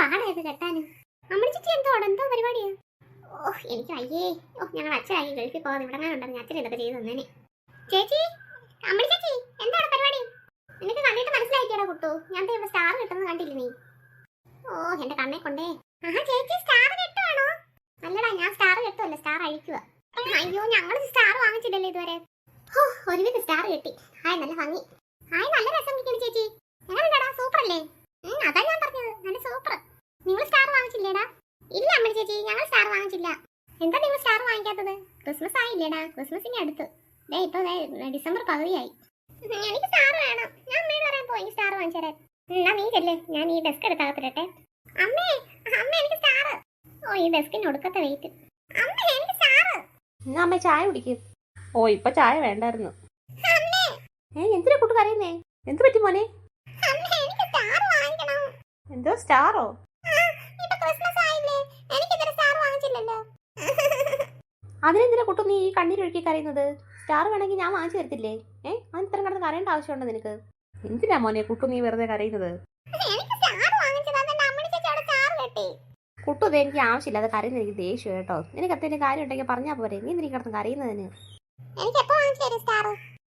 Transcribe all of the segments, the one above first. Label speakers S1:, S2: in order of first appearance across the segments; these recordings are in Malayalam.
S1: പാടായത് കെട്ടാന്. അമ്മണി ചേച്ചി എന്തോ പരിപാടിയാ? ഓഹ് എനിക്ക് അയ്യേ. ഓഹ് ഞങ്ങൾ അച്ഛനായി ഗൾഫിൽ പോകാൻ ഇവിടെ ഉണ്ടെന്ന് അച്ഛൻ എന്തൊക്കെ ചെയ്തു തന്നേനെ. ചേച്ചി, അമ്മണി ചേച്ചി എന്താണ് പരിപാടി? നിനക്ക് കണ്ടിട്ട് മനസ്സിലായിട്ടാ കുട്ടു? ഞാൻ ഇവിടെ സ്റ്റാർ കിട്ടുന്നത് കണ്ടില്ല നീ? ഓ എന്റെ കണ്ണെ കൊണ്ടേ. ആഹാ ചേച്ചി സ്റ്റാർ കെട്ടുവാണോ? അല്ലടാ ഞാൻ സ്റ്റാർ കെട്ടുമല്ല, സ്റ്റാർ അഴിക്കുക. അയ്യോ ഞങ്ങൾ സ്റ്റാർ വാങ്ങിച്ചില്ലല്ലോ ഇതുവരെ. ഓ ഒരുവിധ സ്റ്റാർ കെട്ടി. ഹായ് നല്ല ഭംഗി. ഹായ് നല്ല രസം കിട്ടി ചേച്ചി. എങ്ങനെയുണ്ടാ? സൂപ്പർ അല്ലേ? അതാ ഞാൻ പറഞ്ഞത്, നല്ല സൂപ്പർ. നിങ്ങൾ സ്റ്റാർ വാങ്ങിച്ചില്ലേടാ? ഇല്ല അമ്മണി ചേച്ചി ഞങ്ങൾ സ്റ്റാർ വാങ്ങിച്ചില്ല. എന്താ നിങ്ങൾ സ്റ്റാർ വാങ്ങിക്കാത്തത്? ക്രിസ്മസ് ആയില്ലേടാ? ക്രിസ്മസിന്റെ അടുത്ത് ഇപ്പൊ ഡിസംബർ പകുതിയായി. എനിക്ക് സ്റ്റാർ വേണം. ഞാൻ അമ്മയോട് പറയാൻ പോയി സ്റ്റാർ വാങ്ങിച്ചു തരാൻ. എന്നാ നീ ചെല്ലേ, ഞാൻ ഈ ഡെസ്ക് എടുക്കാത്തിട്ടെ. അമ്മേ അമ്മ എനിക്ക് സ്റ്റാർ. ഓ ഈ ഡെസ്കിന് ഒടുക്കത്തെ വെയിറ്റ്. അമ്മ എനിക്ക് സ്റ്റാർ.
S2: എന്നാ അമ്മ ചായ കുടിക്കും. ഓ ഇപ്പൊ ചായ വേണ്ടായിരുന്നു. എന്തിനാ കുട്ടി കരയുന്നേ? എന്ത് പറ്റി മോനെ? എന്തോ സ്റ്റാറോ? അതിനെന്തിനാ കുട്ടു നീ ഈ കണ്ണീരൊഴുക്കി കരയുന്നത്? സ്റ്റാർ വേണമെങ്കിൽ ഞാൻ വാങ്ങിച്ചു തരത്തില്ലേ? അതിന് ഇത്രയും കിടന്ന് കരയേണ്ട ആവശ്യമുണ്ടോ നിനക്ക്? എന്തിനാ മോനെ കുട്ടു നീ വെറുതെ കരയുന്നത്? കുട്ടു അത് എനിക്ക് ആവശ്യമില്ല, അത് കരയുന്നത് എനിക്ക് ദേഷ്യം കേട്ടോ. നിനക്ക് എന്തെങ്കിലും കാര്യം ഉണ്ടെങ്കിൽ പറഞ്ഞാൽ പോരെ, നീ എന്തിനാ കിടന്ന് കരയുന്നതിന്?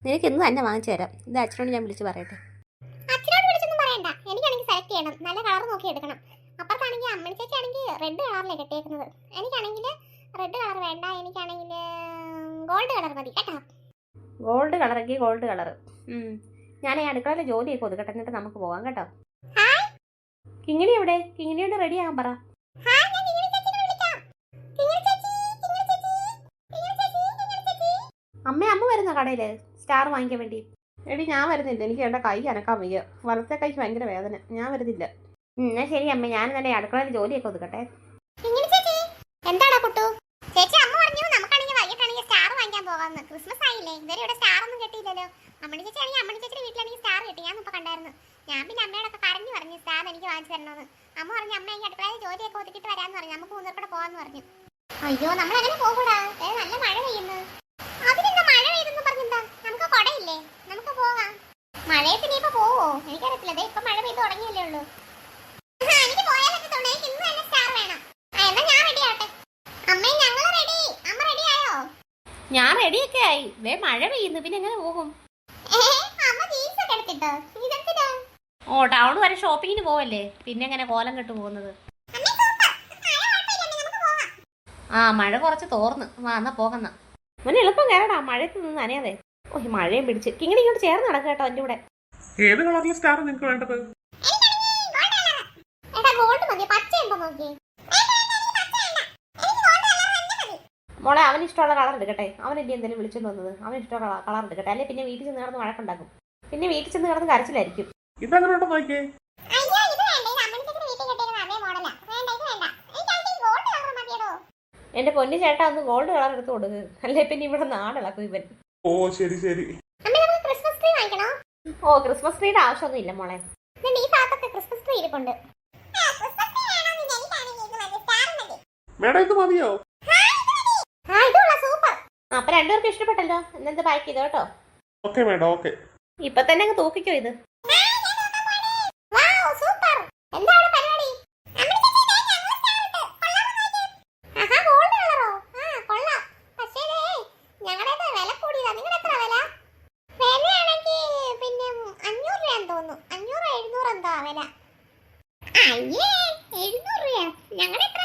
S2: നിനക്ക് ഇന്ന് തന്നെ വാങ്ങിച്ചു തരാം. ഇത് അച്ഛനോട് ഞാൻ വിളിച്ച് പറയട്ടെ.
S1: നല്ല കളർ നോക്കി എടുക്കണം. അപ്പുറത്താണെങ്കിൽ അമ്മണി ചേച്ചി ആണെങ്കിൽ റെഡ് കളറിലെ കെട്ടിയേക്കുന്നത്. എനിക്കാണെങ്കിൽ റെഡ് കളർ വേണ്ട, എനിക്കാണെങ്കിൽ ഗോൾഡ് കളർ മതി കേട്ടോ.
S2: ഗോൾഡ് കളറെങ്കിൽ ഗോൾഡ് കളർ. ഞാൻ ഈ അടുക്കളയിലെ ജോലിയൊക്കെ ഒതുക്കട്ടെ, എന്നിട്ട് നമുക്ക് പോകാം കേട്ടോ. കിങ്ങിണി എവിടെ? കിങ്ങിണിയോട് റെഡി ആകാൻ പറ. അമ്മ വരുന്ന കടയില് സ്റ്റാർ വാങ്ങിക്കാൻ വേണ്ടി? എടി ഞാൻ വരുന്നില്ല, എനിക്ക് എന്റെ കൈ അനക്കാൻ വയ്യ. വലത്തെ കൈക്ക് ഭയങ്കര വേദന, ഞാൻ വരുന്നില്ല. എന്നാ ശരി അമ്മ, ഞാൻ തന്നെ അടുക്കളയിലെ ജോലിയൊക്കെ ഒതുക്കട്ടെ.
S1: എന്താടാ കുട്ടു? ചേച്ചി അമ്മ പറഞ്ഞു നമുക്കാണെങ്കിൽ വൈകിട്ടാണെങ്കിൽ സ്റ്റാർ വാങ്ങിക്കാൻ പോകാമെന്ന്. ക്രിസ്മസ് ആയില്ലേ, ഇതുവരെ ഇവിടെ സ്റ്റാർ ഒന്നും കിട്ടിയില്ലല്ലോ. അമ്മണി ചേച്ചി ആണെങ്കിൽ അമ്മണി ചേച്ചിയുടെ വീട്ടിലാണെങ്കിൽ സ്റ്റാർ കിട്ടി, ഞാൻ ഇപ്പൊ കണ്ടായിരുന്നു. ഞാൻ പിന്നെ അമ്മയോടൊക്കെ പറഞ്ഞു സ്റ്റാർ എനിക്ക് വാങ്ങിച്ചു തരണമെന്ന്. അമ്മ പറഞ്ഞു അമ്മ എനിക്ക് അടുക്കളയിൽ ജോലിയൊക്കെ ഒതുക്കിട്ട് വരാമെന്ന് പറഞ്ഞു. നമുക്ക് മൂന്നൂർക്കൂടെ പോകാന്ന് പറഞ്ഞു. അയ്യോ നമ്മൾ അങ്ങനെ പോകൂടാ, നല്ല മഴ പെയ്യുന്നു. അതിനെന്താ മഴ പെയ്തെന്ന് പറഞ്ഞെന്താ? നമുക്ക് കൊടയില്ലേ, നമുക്ക് പോകാം. മഴയത്ത് നീ ഇപ്പൊ പോവോ? എനിക്കറിയത്തില്ല, ഇപ്പൊ മഴ പെയ്ത് തുടങ്ങിയല്ലേ ഉള്ളൂ. എനിക്ക് പോയാലൊക്കെ തോന്നേ ഇന്ന് തന്നെ സ്റ്റാർ വേണം. എന്നാ ഞാൻ റെഡി ആവട്ടെ. അമ്മേ ഞങ്ങൾ റെഡി. അമ്മ റെഡി ആയോ?
S2: ഞാൻ റെഡിയൊക്കെ ആയി. മഴ പെയ്യുന്നു, പിന്നെ എങ്ങനെ പോകും?
S1: അമ്മ ജീൻസ് ഒക്കെ എടുത്തിട്ടോ? ഇതെന്തിനാ?
S2: ഓ ടൗൺ വരെ ഷോപ്പിങ്ങിന് പോവല്ലേ, പിന്നെ എങ്ങനെ കോലം കെട്ട് പോകുന്നത്? ആ മഴ കുറച്ച് തോർന്ന് വാ, എന്നാ പോകുന്ന മോനെ എളുപ്പം കയറടാ, മഴയത്ത് നിന്ന് നനയാതെ. ഓ ഈ മഴയും പിടിച്ച് കിങ്ങിണി ഇങ്ങോട്ട് ചേർന്ന് നടക്കുക കേട്ടോ എന്റെ കൂടെ.
S3: ഏത് കളറിലെ സ്റ്റാർ നിങ്ങൾക്ക് വേണ്ടത്?
S2: മോളെ അവന് ഇഷ്ടമുള്ള കളർ എടുക്കട്ടെ. അവൻ എന്റെ എന്തെങ്കിലും വിളിച്ചോണ്ട് വന്നത്, അവന് ഇഷ്ടമുള്ള കളർ എടുക്കട്ടെ. അല്ലെ പിന്നെ വീട്ടിൽ ചെന്ന് കിടന്ന് വഴക്കുണ്ടാക്കും, പിന്നെ വീട്ടിൽ ചെന്ന് കിടന്ന് കരച്ചിലായിരിക്കും.
S3: ഇതങ്ങനെ ഉണ്ടോ നോക്കിയേ.
S2: എന്റെ പൊന്നു ചേട്ടാ ഒന്ന് ഗോൾഡ് കളർ എടുത്ത് കൊടുക്ക്, അല്ലെ പിന്നെ ഇവിടെ നാടിളക്കും ഇവൻ.
S3: ഓ ശരി ശരി.
S2: ഓ ക്രിസ്മസ് ട്രീയുടെ ആവശ്യമൊന്നും ഇല്ല മോളെ.
S1: ക്രിസ്മസ് ട്രീ ഇരിപ്പുണ്ട്.
S3: മേഡം ഇത് മതിയോ?
S2: അപ്പൊ രണ്ടുപേർക്ക് ഇഷ്ടപ്പെട്ടല്ലോ, എന്നെന്ത് പാക്ക് ചെയ്തോ കേട്ടോ.
S3: Okay madam okay.
S2: ഇപ്പൊ തന്നെ അങ്ങ് തൂക്കിക്കോ ഇത്.
S1: അയ്യേ 700 രൂപ. ഞങ്ങളുടെ എത്ര